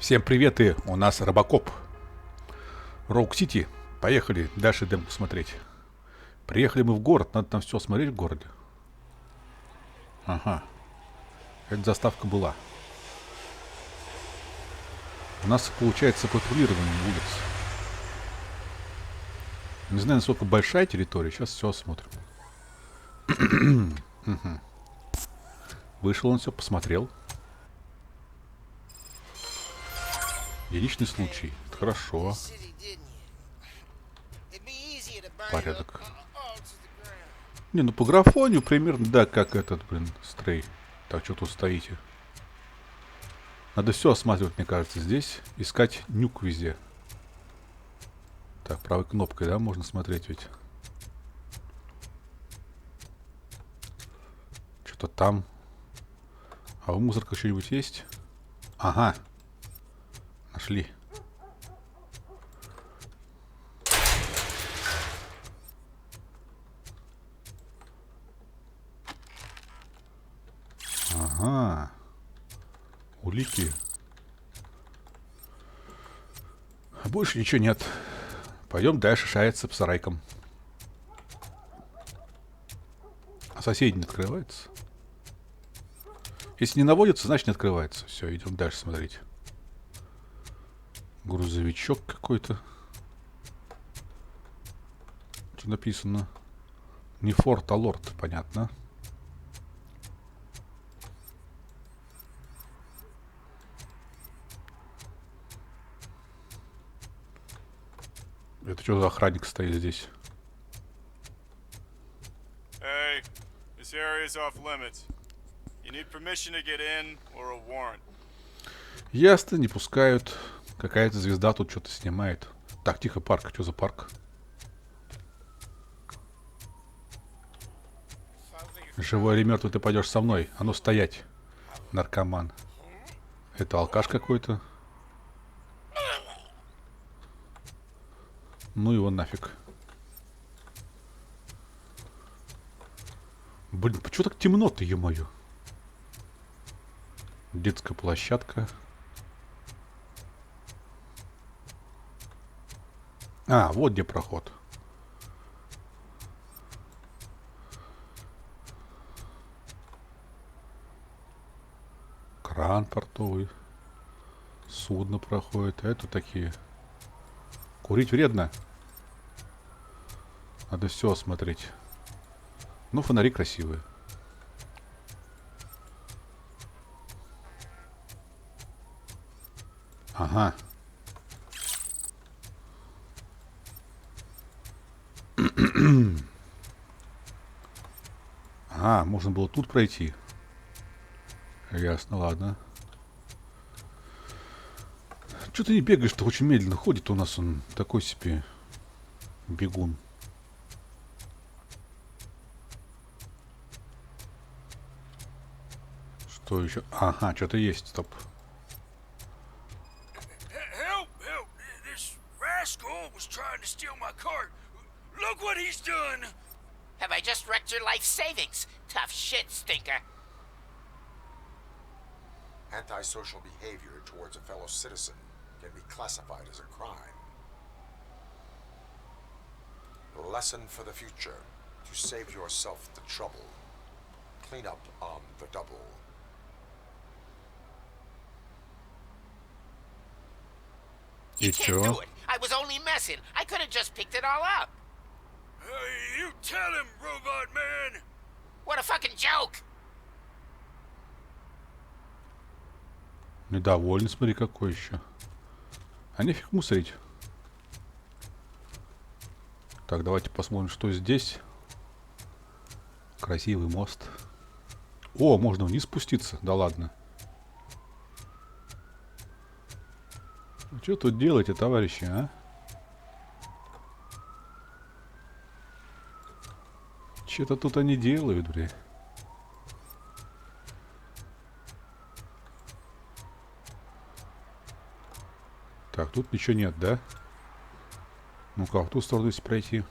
Всем привет, и у нас Робокоп. Роук-Сити. Поехали дальше демку смотреть. Приехали мы в город, надо там все смотреть в городе. Ага, эта заставка была. У нас получается патрулирование улиц. Не знаю, насколько большая территория, сейчас все осмотрим. Вышел он, все посмотрел. Единичный случай. Это хорошо. Порядок. Не, ну по графонию примерно, да, как этот, стрей. Так, что тут стоите? Надо все осматривать, мне кажется, здесь. Искать нюк везде. Так, правой кнопкой, да, можно смотреть ведь. Что-то там. А в мусорках что-нибудь есть? Ага. Нашли. Ага. Улики. А больше ничего нет. Пойдем дальше шариться по сарайкам. А соседи не открываются? Если не наводится, значит не открывается. Все, идем дальше смотреть. Грузовичок какой-то. Что написано? Не форт, а лорд, понятно. Это что за охранник стоит здесь? Hey, this area is off limits. You need permission to get in or a warrant. Ясно, не пускают. Какая-то звезда тут что-то снимает. Так, тихо, парк. Что за парк? Живой или мертвый, ты пойдешь со мной. А ну стоять, наркоман. Это алкаш какой-то. Ну его нафиг. Блин, почему так темно-то, ё-моё? Детская площадка. А, вот где проход. Кран портовый. Судно проходит. А это такие. Курить вредно. Надо все осмотреть. Ну, фонари красивые. Ага. А, можно было тут пройти. Ясно, ладно. Что ты не бегаешь-то? Очень медленно ходит у нас он такой себе бегун. Что еще? Ага, что-то есть. Стоп. Help! Help! This rascal was trying to steal my cart. Look what he's done! Have I just wrecked your life savings? Tough shit, stinker. Antisocial behavior towards a fellow citizen can be classified as a crime. A lesson for the future. To save yourself the trouble. Clean up on the double. You can't do it. I was only messing. I could have just picked it all up. You tell him, Robot Man! What a fucking joke! Недовольный, смотри, какой еще. А нефиг мусорить. Так, давайте посмотрим, что здесь. Красивый мост. О, можно вниз спуститься. Да ладно. Что тут делаете, товарищи, а? Что-то тут они делают, бля. Так, тут ничего нет, да? Ну-ка, в ту сторону если пройти.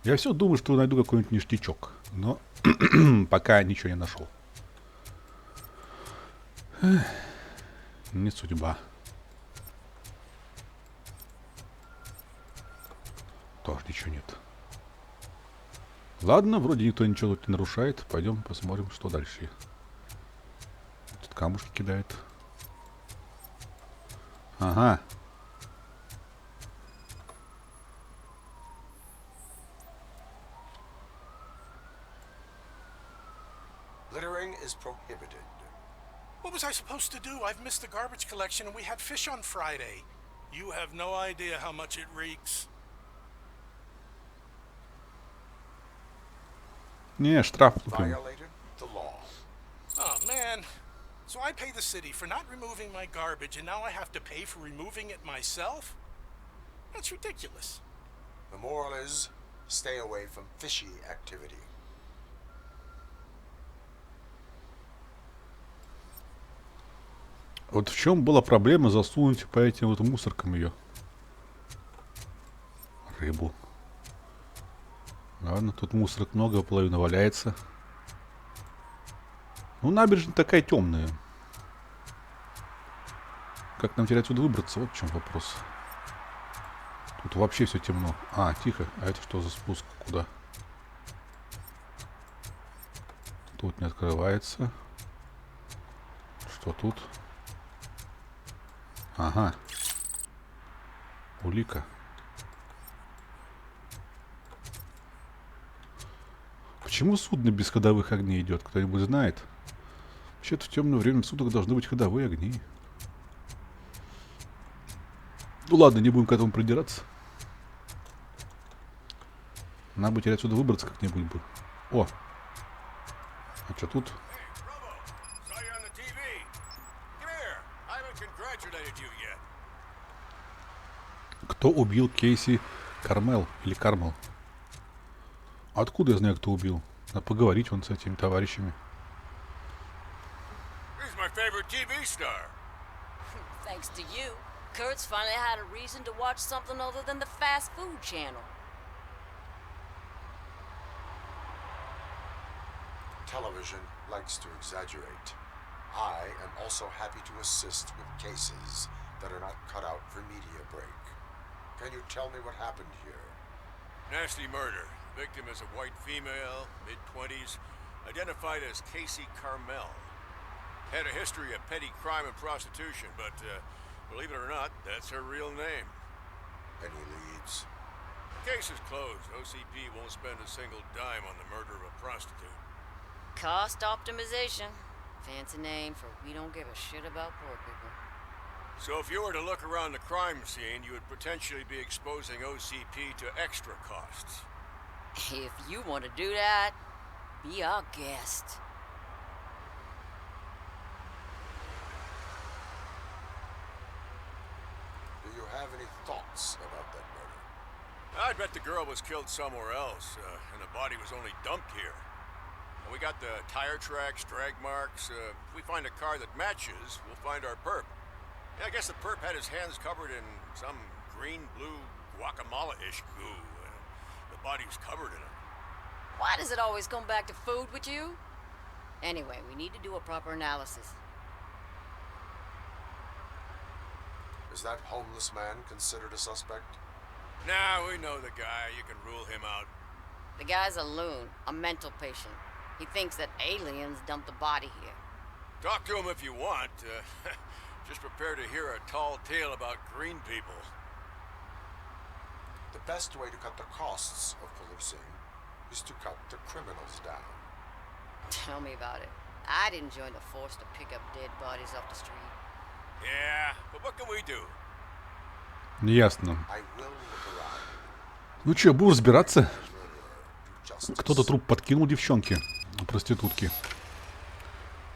Я все думаю, что найду какой-нибудь ништячок. Но пока ничего не нашел. Не судьба. Тоже ничего нет. Ладно, вроде никто ничего тут не нарушает. Пойдем посмотрим, что дальше. Тут камушки кидает. Ага. Littering is prohibited. What was I supposed to do? I've missed the garbage collection and we had fish on Friday. You have no idea how much it reeks. Не, штраф купим. Violated the law. Oh, man. So I pay the city for not removing my garbage and now I have to pay for removing it myself? That's ridiculous. The moral is, stay away from fishy activity. Вот в чем была проблема засунуть по этим вот мусоркам ее? Рыбу. Ладно, тут мусорок много, половина валяется. Ну, набережная такая темная. Как нам теперь отсюда выбраться? Вот в чем вопрос. Тут вообще все темно. А, тихо. А это что за спуск? Куда? Тут не открывается. Что тут? Ага. Улика. Почему судно без ходовых огней идет? Кто-нибудь знает? Вообще-то в темное время суток должны быть ходовые огни. Ну ладно, не будем к этому придираться. Надо бы теперь отсюда выбраться как-нибудь бы. О! А что тут? Кто убил Кейси? Кармел или Кармел? Откуда я знаю, кто убил? Надо поговорить вон с этими товарищами. He's my favorite TV star. Thanks to you, Kurt's finally had a reason to watch something other than the fast food channel. Television likes to exaggerate. I am also happy to assist with cases that are not cut out for media break. Can you tell me what happened here? Nasty murder. Victim is a white female, mid-20s, identified as Casey Carmel. Had a history of petty crime and prostitution, but believe it or not, that's her real name. Any leads? Case is closed. OCP won't spend a single dime on the murder of a prostitute. Cost optimization. Fancy name for we don't give a shit about poor people. So if you were to look around the crime scene, you would potentially be exposing OCP to extra costs. If you want to do that, be our guest. Do you have any thoughts about that murder? I bet the girl was killed somewhere else, and the body was only dumped here. And we got the tire tracks, drag marks. If we find a car that matches, we'll find our perp. Yeah, I guess the perp had his hands covered in some green-blue guacamole-ish goo. The body was covered in it. Why does it always come back to food with you? Anyway, we need to do a proper analysis. Is that homeless man considered a suspect? Nah, we know the guy. You can rule him out. The guy's a loon, a mental patient. He thinks that aliens dumped the body here. Talk to him if you want. Just prepare to hear a tall tale about green people. The best way to cut the costs of policing is to cut the criminals down. Tell me about it. I'd join the force to pick up dead bodies off the street. Yeah, but what can we do? Ясно. I will look around. Ну что, будем разбираться? Justice. Кто-то труп подкинул девчонки, проститутки.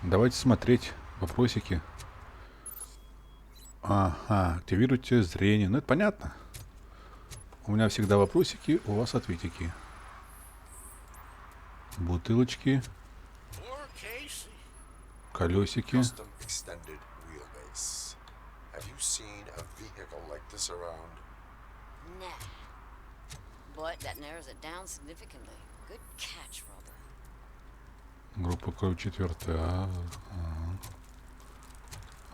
Давайте смотреть вопросики. Ага, активируйте зрение. Ну, это понятно. У меня всегда вопросики, у вас ответики. Бутылочки. Колесики. Custom extended wheelbase. Have you seen a vehicle like this around? Nah. But that narrows it down significantly. Good catch, Robert. Группа крови 4.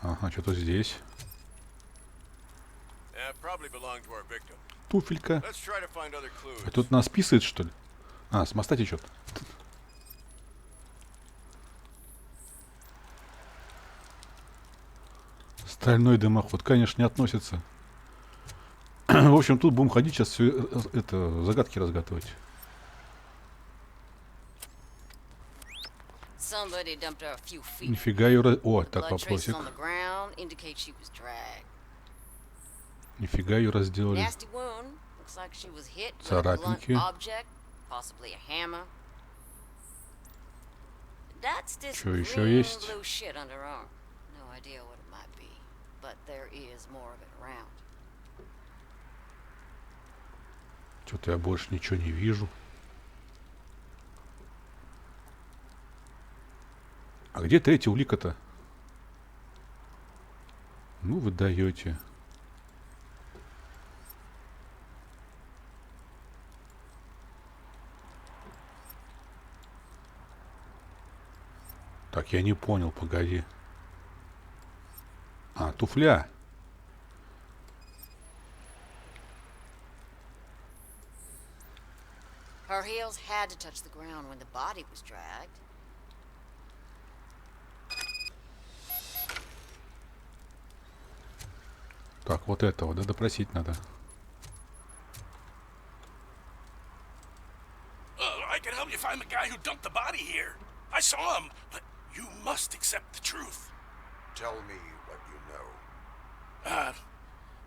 Ага, что-то здесь. Probably belonged to our victim. Туфелька. Let's try to find other clues. А тут нас писает, что ли? А, с моста течет. Стальной дымоход, конечно, не относится. В общем, тут будем ходить сейчас все это загадки разгадывать. Somebody dumped her a few feet. Нифига ее... О, так, Blood traces вопросик. on the ground indicate she was dragged. Нифига ее разделали. Nasty wound. Looks like she was hit with a Царапинки. blunt object, possibly a hammer. That's this Чё ещё green есть? blue shit on her arm. No idea what it might be, but there is more of it around. Что-то я больше ничего не вижу. А где третья улика-то? Ну, вы даете. Так, я не понял, погоди. А, туфля. Her heels had to touch the ground when the body was dragged. Так, вот этого, да, допросить надо. I can help you find the guy who dumped the body here. I saw him, but you must accept the truth. Tell me what you know.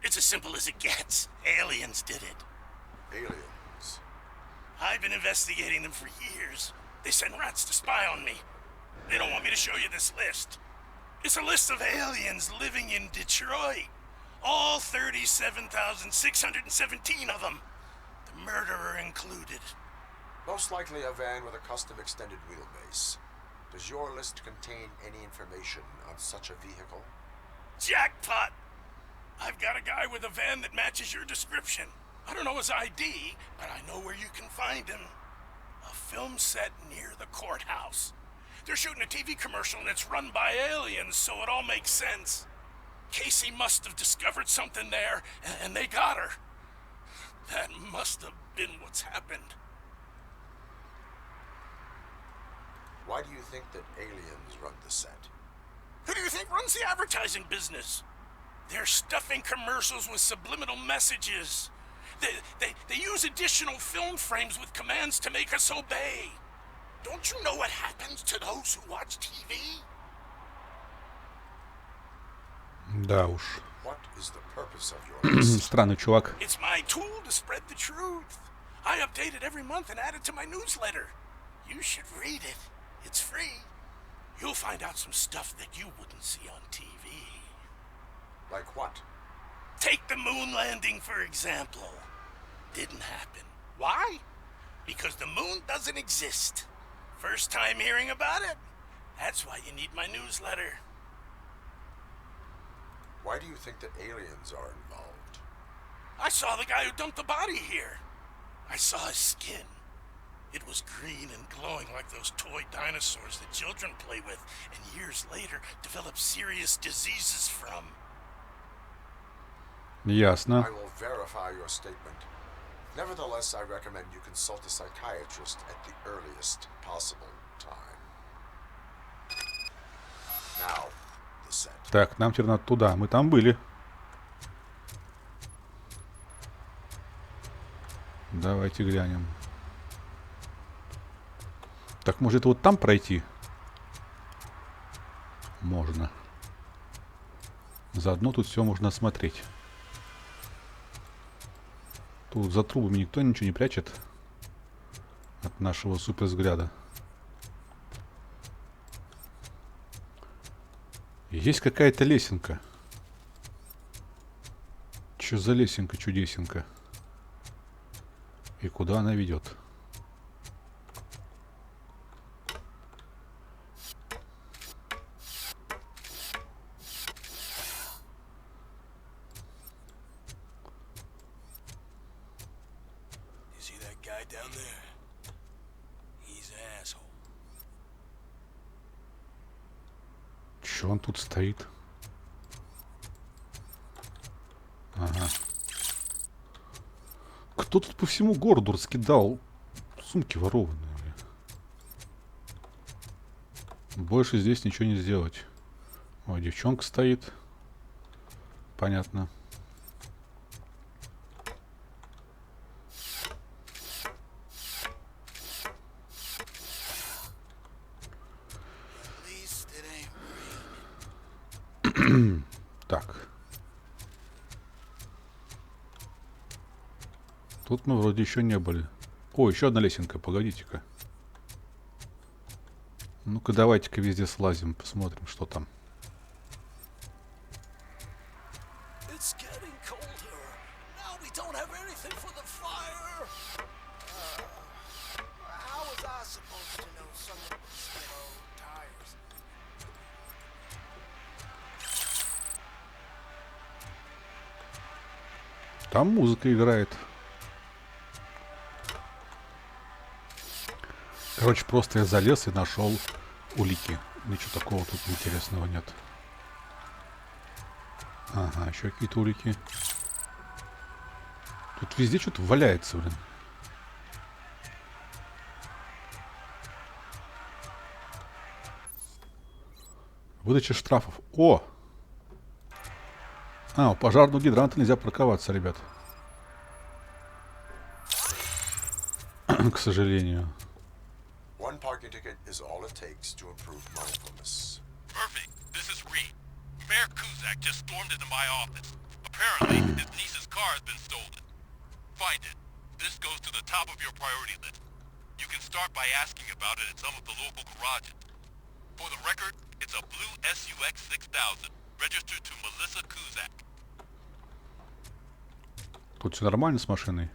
It's as simple as it gets. Aliens did it. Aliens. I've been investigating them for years. They send rats to spy on me. They don't want me to show you this list. It's a list of aliens living in Detroit. All 37,617 of them. The murderer included. Most likely a van with a custom extended wheelbase. Does your list contain any information on such a vehicle? Jackpot! I've got a guy with a van that matches your description. I don't know his ID, but I know where you can find him. A film set near the courthouse. They're shooting a TV commercial and it's run by aliens, so it all makes sense. Casey must have discovered something there, and they got her. That must have been what's happened. Why do you think that aliens run the set? Who do you think runs the advertising business? They're stuffing commercials with subliminal messages. They use additional film frames with commands to make us obey. Don't you know what happens to those who watch TV? Да уж. What is the purpose of your list? Странный чувак. It's my tool to spread the truth. I update it every month and add it to my newsletter. You should read it. It's free. You'll find out some stuff that you wouldn't see on TV. Like what? Take the moon landing, for example. Didn't happen. Why? Because the moon doesn't exist. First time hearing about it? That's why you need my newsletter. Why do you think that aliens are involved? I saw the guy who dumped the body here. I saw his skin. It was green and glowing like those toy dinosaurs that children play with and years later develop serious diseases from. Ясно. I will verify your statement. Nevertheless, I recommend you consult a psychiatrist at the earliest possible time. Now, the set. Так, нам теперь надо туда. Мы там были. Давайте глянем. Так, может, вот там пройти? Можно. Заодно тут все можно осмотреть. Тут за трубами никто ничего не прячет от нашего супервзгляда. Есть какая-то лесенка. Что за лесенка-чудесенка? И куда она ведет? Че он тут стоит? Ага. Кто тут по всему городу раскидал сумки ворованные? Больше здесь ничего не сделать. Ой, девчонка стоит. Понятно. Так. Тут мы вроде еще не были. О, еще одна лесенка, погодите-ка. Ну-ка, давайте-ка везде слазим, посмотрим, что там. Там музыка играет. Короче, просто я залез и нашел улики. Ничего такого тут интересного нет. Ага, еще какие-то улики. Тут везде что-то валяется, блин. Выдача штрафов. О! А, у пожарного гидранта нельзя парковаться, ребят. К сожалению. One parking ticket is all it takes to improve mindfulness. Perfect. This is Reed. Mayor Kuzak just stormed into my office. Apparently, his niece's car has been stolen. Find it. This goes to the top of your priority list. You can start by asking about it at some of the local garages. For the record, it's a blue SUX 6000, registered to Melissa Kuzak. Тут все нормально с машиной?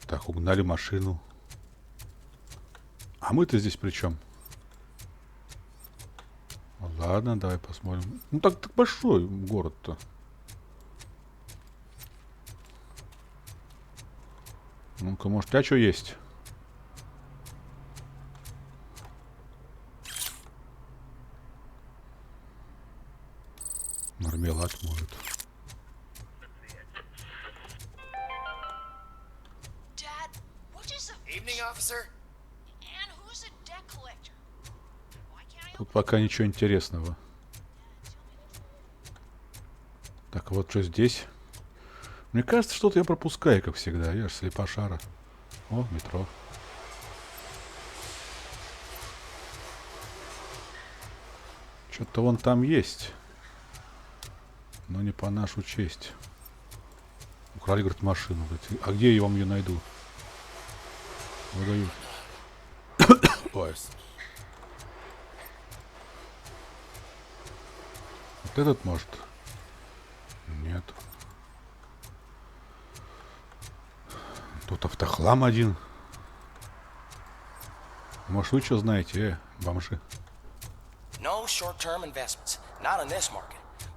Так, угнали машину. А мы-то здесь при чем? Ладно, давай посмотрим. Ну так большой город-то. Ну-ка, может, у тебя что есть? Мармелад может. Тут пока ничего интересного. Так, вот что здесь. Мне кажется, что-то я пропускаю, как всегда. Я же слепошара. О, метро. Что-то вон там есть. Но не по нашу честь. Украли, говорит, машину. Говорит, а где я вам ее найду? Выдаю. Ой. Вот этот может? Нет. Тут автохлам один. Может, вы что знаете, бомжи?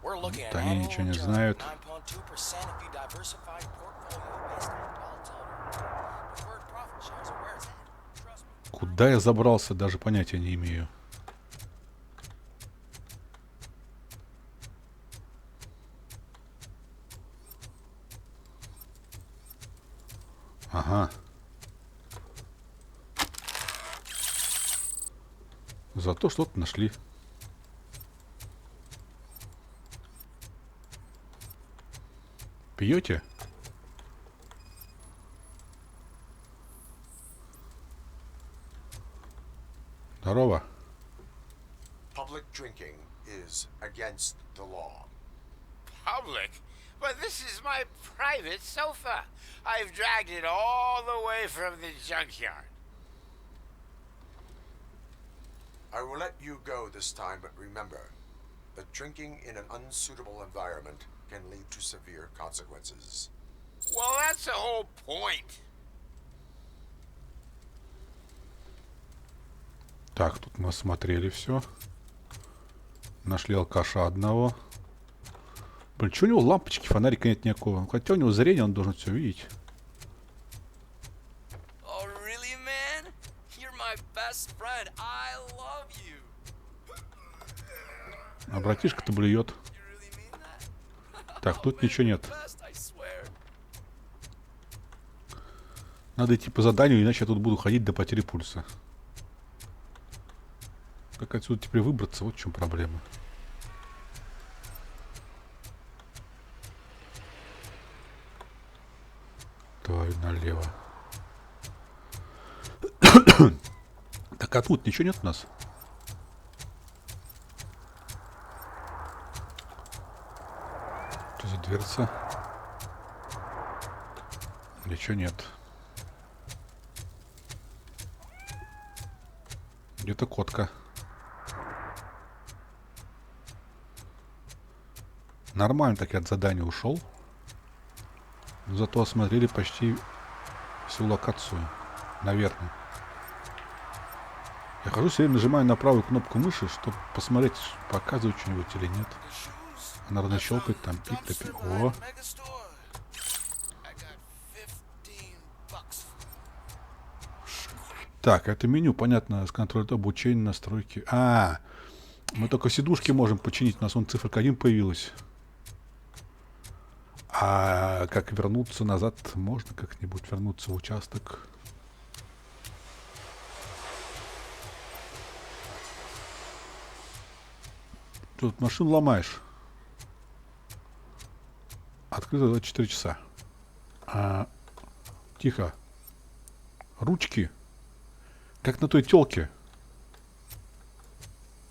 Вот они ничего не знают. Куда я забрался, даже понятия не имею. Ага. Зато что-то нашли. Пьете? Здорово. Public drinking is against the law. Public? But this is my private sofa. I've dragged it all the way from the junkyard. I will let you go this time, but remember that drinking in an unsuitable environment can lead to severe consequences. Well, that's the whole point. Так, тут мы осмотрели все. Нашли алкаша одного. Блин, что у него лампочки, фонарика нет никакого. Хотя у него зрение, он должен все видеть. Oh, really, man? You're my best friend. I love you. А братишка-то блюет. Так, тут ничего нет. Надо идти по заданию, иначе я тут буду ходить до потери пульса. Как отсюда теперь выбраться? Вот в чем проблема. Давай налево. Так, а тут ничего нет у нас? Что за дверца? Ничего нет. Где-то котка. Нормально так я от задания ушел. Но зато осмотрели почти всю локацию. Наверное. Я хожу, все время нажимаю на правую кнопку мыши, чтобы посмотреть, показывает что-нибудь или нет. Она ровно щелкает там. Пик-пик. О! Так, это меню, понятно, с контролем обучения, настройки. Мы только сидушки можем починить. У нас вон циферка 1 появилась. А как вернуться назад? Можно как-нибудь вернуться в участок? Тут машину ломаешь. Открыто 24 часа. Тихо. Ручки. Как на той тёлке.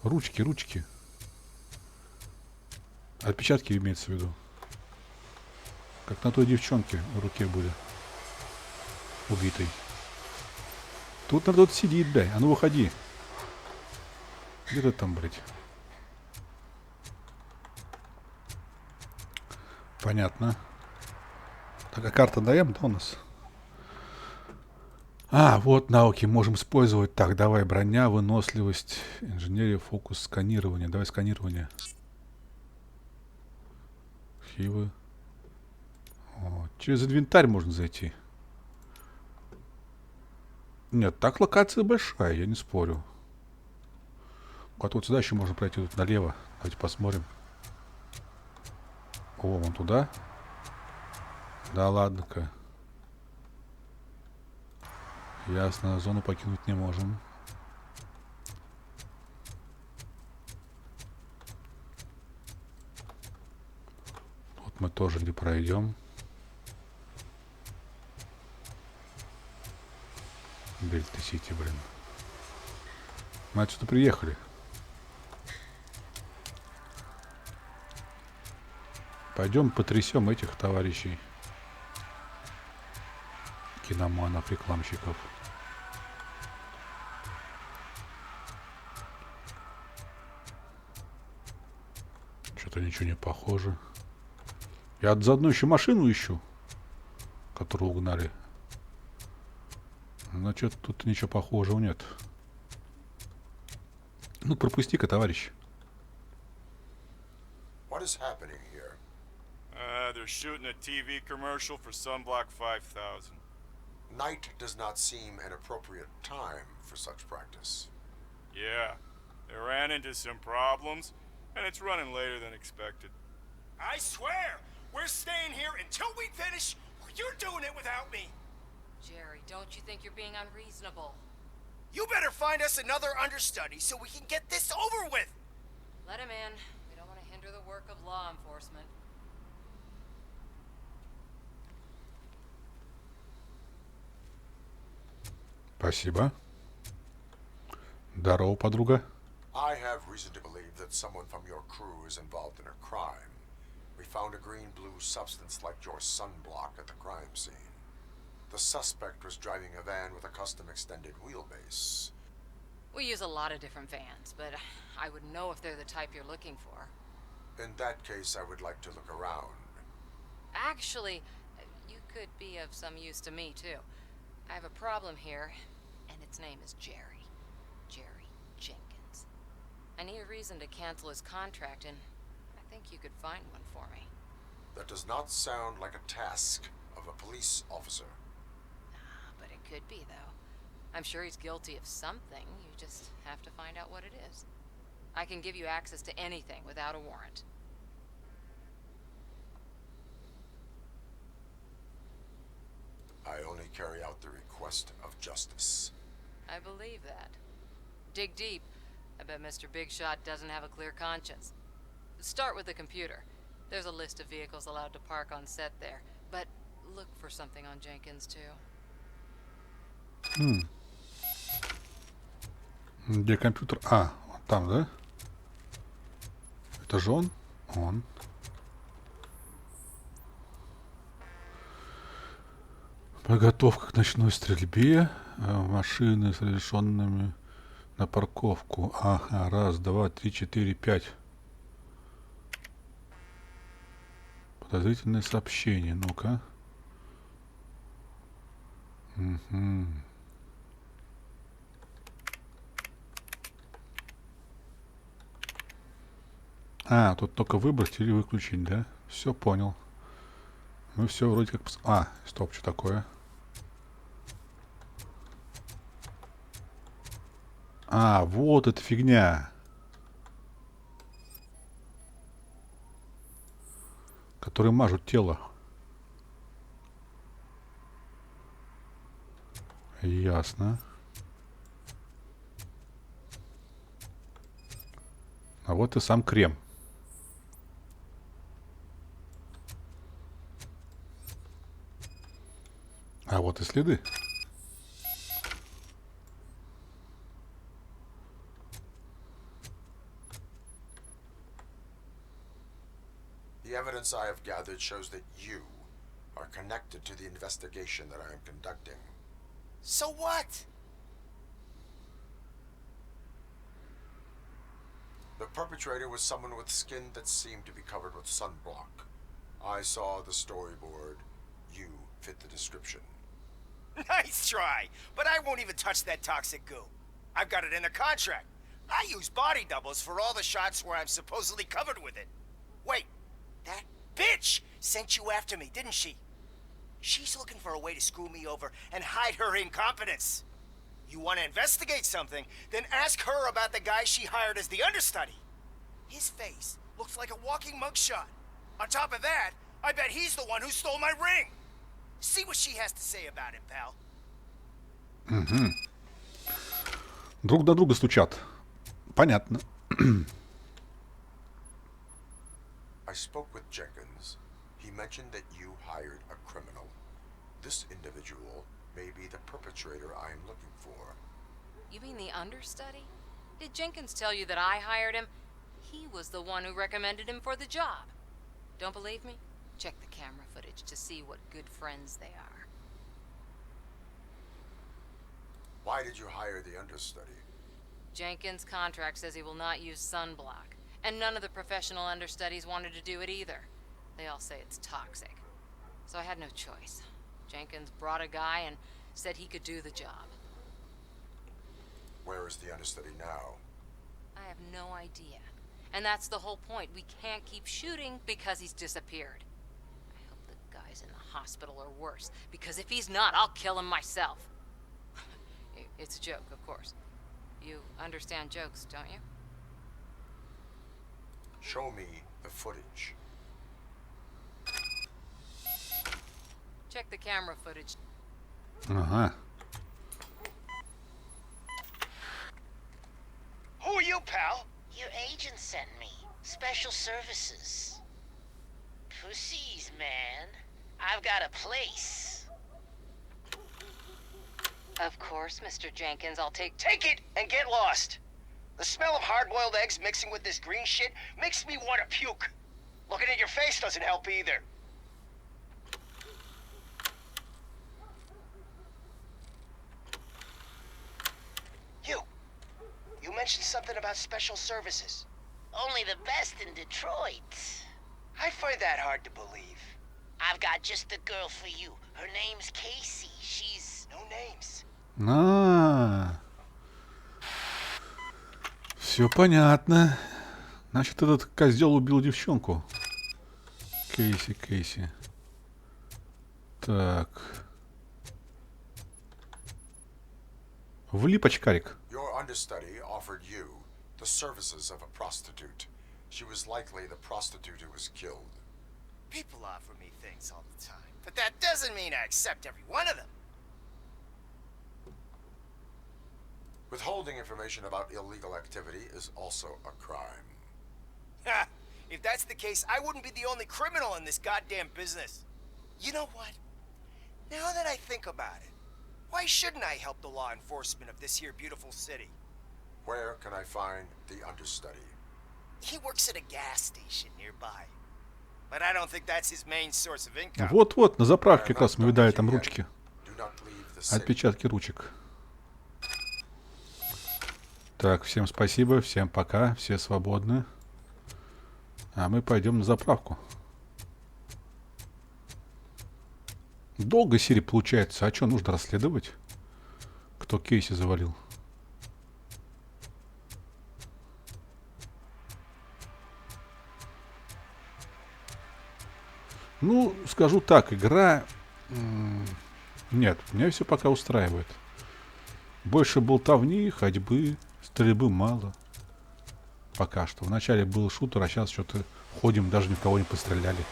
Ручки, ручки. Отпечатки имеется в виду. Как на той девчонке в руке были. Убитой. Тут надо кто-то сидит, блядь. А ну выходи. Где ты там, блядь? Понятно. Так, а карта даем, да, у нас? Вот навыки можем использовать. Так, давай броня, выносливость, инженерия, фокус, сканирование. Давай сканирование. Хивы. Через инвентарь можно зайти. Нет, так локация большая, я не спорю. Вот сюда еще можно пройти, тут налево. Давайте посмотрим. Вон туда. Да ладно-ка. Ясно, зону покинуть не можем. Вот мы тоже не пройдем. Бельт-Сити, блин. Мы отсюда приехали. Пойдем потрясем этих товарищей. Киноманов, рекламщиков. Что-то ничего не похоже. Я заодно еще машину ищу, которую угнали. Но что-то тут ничего похожего нет. Ну, пропусти-ка, товарищ. What is happening here? They're shooting a TV commercial for Sunblock 5000. Night does not seem an appropriate time for such practice. Yeah, they ran into some problems, and it's running later than expected. I swear, we're staying here until we finish, or you're doing it without me. Jerry, don't you think you're being unreasonable? You better find us another understudy so we can get this over with. Let him in. We don't want to hinder the work of law enforcement. Спасибо. Здорово, подруга. I have reason to believe that someone from your crew is involved in a crime. We found a green-blue substance like your sunblock at the crime scene. The suspect was driving a van with a custom extended wheelbase. We use a lot of different vans, but I wouldn't know if they're the type you're looking for. In that case, I would like to look around. Actually, you could be of some use to me, too. I have a problem here, and its name is Jerry. Jerry Jenkins. I need a reason to cancel his contract, and I think you could find one for me. That does not sound like a task of a police officer. But it could be, though. I'm sure he's guilty of something. You just have to find out what it is. I can give you access to anything without a warrant. I only carry out the request of justice. I believe that. Dig deep. I bet Mr. Big Shot doesn't have a clear conscience. Start with the computer. There's a list of vehicles allowed to park on set there. But look for something on Jenkins, too. Где компьютер? А, вот там, да? Это же он? Он. Подготовка к ночной стрельбе. Машины с разрешенными на парковку. Ага, раз, два, три, четыре, пять. Подозрительное сообщение. Ну-ка. Угу. А, тут только выбрать или выключить, да? Все понял. Мы все вроде как... А, стоп, что такое? А, вот эта фигня. Которые мажут тело. Ясно. А вот и сам крем. А вот и следы. The evidence I have gathered shows that you are connected to the investigation that I am conducting. So what? The perpetrator was someone with skin that seemed to be covered with sunblock. I saw the storyboard. You fit the description. Nice try, but I won't even touch that toxic goo. I've got it in the contract. I use body doubles for all the shots where I'm supposedly covered with it. Wait, that bitch sent you after me, didn't she? She's looking for a way to screw me over and hide her incompetence. You want to investigate something, then ask her about the guy she hired as the understudy. His face looks like a walking mugshot. On top of that, I bet he's the one who stole my ring. See what she has to say about him, pal. Угу. Друг до друга стучат. Понятно. I spoke with Jenkins. He mentioned that you hired a criminal. This individual may be the perpetrator I am looking for. You mean the understudy? Did Jenkins tell you that I hired him? He was the one who recommended him for the job. Don't believe me? Check the camera footage to see what good friends they are. Why did you hire the understudy? Jenkins' contract says he will not use sunblock, and none of the professional understudies wanted to do it either. They all say it's toxic. So I had no choice. Jenkins brought a guy and said he could do the job. Where is the understudy now? I have no idea. And that's the whole point. We can't keep shooting because he's disappeared. I hope the guy's in the hospital or worse, because if he's not, I'll kill him myself. It's a joke, of course. You understand jokes, don't you? Show me the footage. Check the camera footage. Ага. Who are you, pal? Your agent sent me. Special services. Pussies, man. I've got a place. Of course, Mr. Jenkins, I'll take... Take it and get lost. The smell of hard-boiled eggs mixing with this green shit makes me want to puke. Looking at your face doesn't help either. You mentioned something about special services. Only the best in Detroit. I find that hard to believe. I've got just the girl for you. Her name's Casey. She's... No names. Все понятно. Значит, этот козел убил девчонку. Кейси. Так. Влип очкарик. Your understudy offered you the services of a prostitute. She was likely the prostitute who was killed. People offer me things all the time. But that doesn't mean I accept every one of them. Withholding information about illegal activity is also a crime. Ha! If that's the case, I wouldn't be the only criminal in this goddamn business. You know what? Now that I think about it, why shouldn't I help the law enforcement of this here beautiful city? Where can I find the understudy? He works at a gas station nearby. But I don't think that's his main source of income. Вот-вот, на заправке как раз мы видали там ручки. Do not leave the city. Отпечатки ручек. Так, всем спасибо, всем пока, все свободны. А мы пойдем на заправку. Долго серия получается. А что, нужно расследовать? Кто Кейси завалил? Ну, скажу так, игра... Нет, меня все пока устраивает. Больше болтовни, ходьбы, стрельбы мало. Пока что. Вначале был шутер, а сейчас что-то ходим, даже ни в кого не постреляли.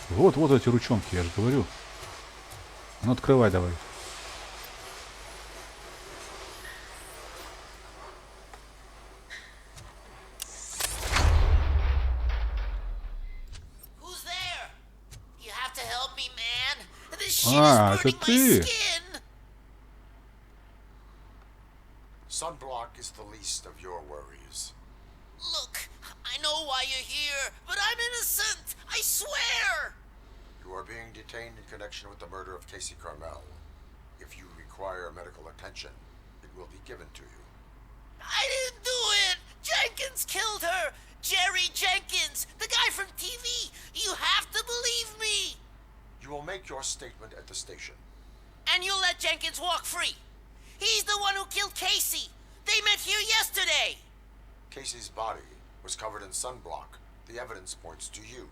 Вот эти ручонки, я же говорю. Ну, открывай давай. А, это ты. Sunblock is the least of your worries. Look, I know why you're here, but I'm innocent. I swear. You are being detained in connection with the murder of Casey Carmel. If you require medical attention, it will be given to you. I didn't do it. Jenkins killed her. Jerry Jenkins, the guy from TV. You have to believe me. You will make your statement at the station. And you'll let Jenkins walk free. He's the one who killed Casey. They met here yesterday. Casey's body was covered in sunblock. The evidence points to you.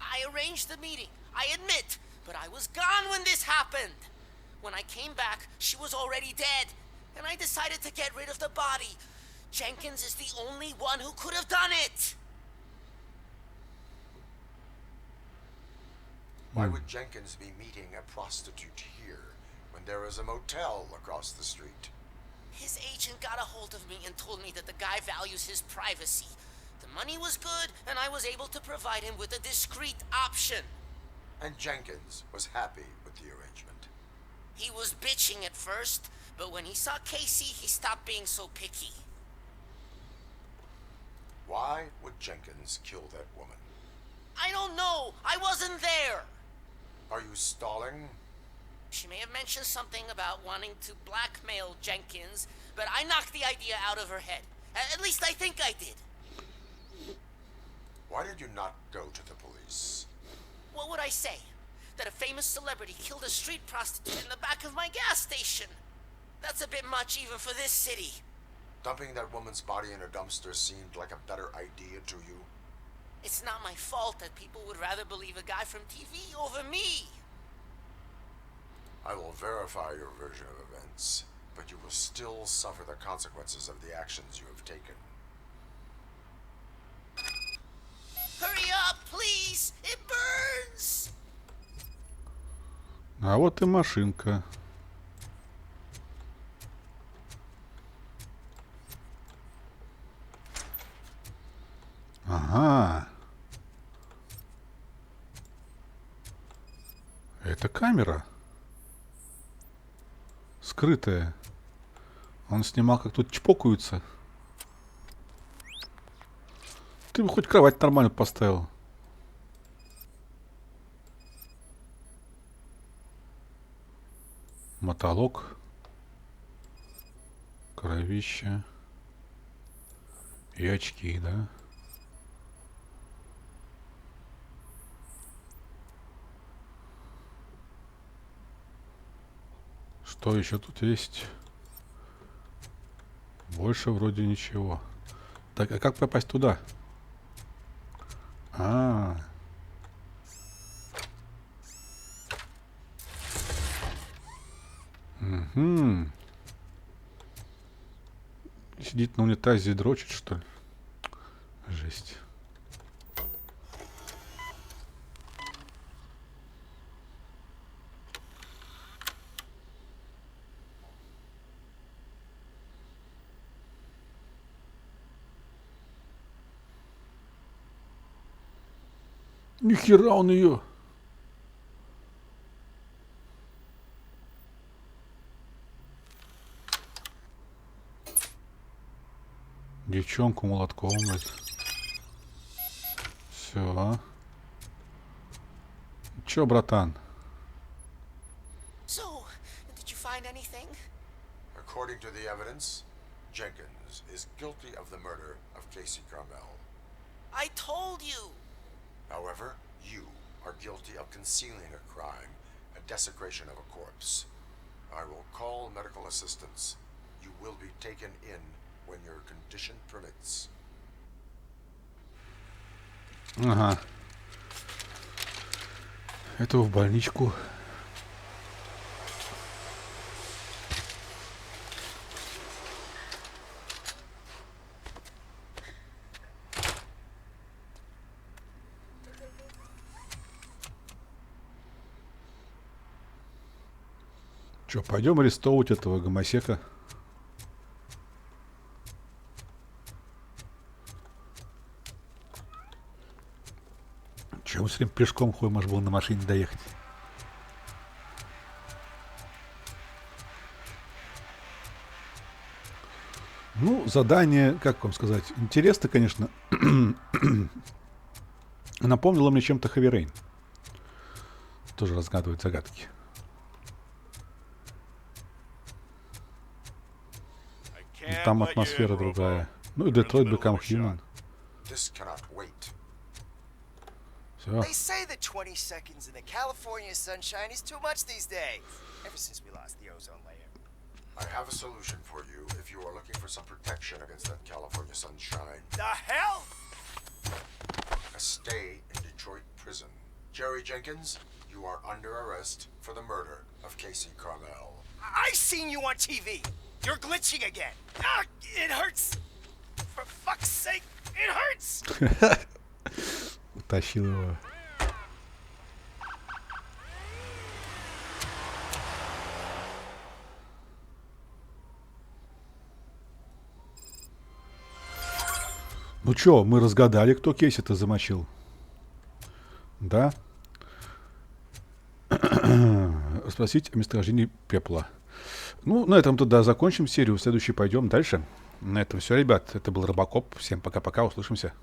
I arranged the meeting, I admit, but I was gone when this happened. When I came back, she was already dead, and I decided to get rid of the body. Jenkins is the only one who could have done it. Why would Jenkins be meeting a prostitute here when there is a motel across the street? His agent got a hold of me and told me that the guy values his privacy. The money was good, and I was able to provide him with a discreet option. And Jenkins was happy with the arrangement. He was bitching at first, but when he saw Casey, he stopped being so picky. Why would Jenkins kill that woman? I don't know. I wasn't there. Are you stalling? She may have mentioned something about wanting to blackmail Jenkins, but I knocked the idea out of her head. At least I think I did. Why did you not go to the police? What would I say? That a famous celebrity killed a street prostitute in the back of my gas station? That's a bit much even for this city. Dumping that woman's body in a dumpster seemed like a better idea to you? It's not my fault that people would rather believe a guy from TV over me. I will verify your version of events, but you will still suffer the consequences of the actions you have taken. Hurry up, please! It burns! А вот и машинка. Ага. Это камера. Скрытая. Он снимал, как тут чпокаются. Ты бы хоть кровать нормально поставил. Мотолок. Кровища. И очки, да? Что еще тут есть? Больше вроде ничего. Так, а как попасть туда? Угу. Сидит на унитазе и дрочит, что ли? Жесть. Нихера он ее. Девчонку молотком, блядь. Все. Чё, братан? So, did you find anything? According to the evidence, Jenkins is guilty of the murder of Casey Carmel. I told you. However, you are guilty of concealing a crime, a desecration of a corpse. I will call medical assistance. You will be taken in when your condition permits. Ага. Этого в больничку. Че, пойдем арестовывать этого гомосека? Че, мы все время пешком ходим, может было на машине доехать. Ну, задание, как вам сказать, интересно, конечно. Напомнило мне чем-то Heavy Rain. Тоже разгадывать загадки. Там атмосфера другая. Ну и Detroit Become Human. Все. They say that 20 seconds in the California sunshine is too much these days. Ever since we lost the ozone layer. I have a solution for you if you are looking for some protection against that California sunshine. The hell? A stay in Detroit prison. Jerry Jenkins, you are under arrest for the murder of Casey Carmel. I seen you on TV. You're glitching again. Ah, it hurts. For fuck's sake, it hurts. Утащил его. Ну чё, мы разгадали, кто Кейси-то замочил. Да? Спросить о месторождении пепла. Ну, на этом тогда закончим серию. В следующий пойдем дальше. На этом все, ребят. Это был Робокоп. Всем пока-пока. Услышимся.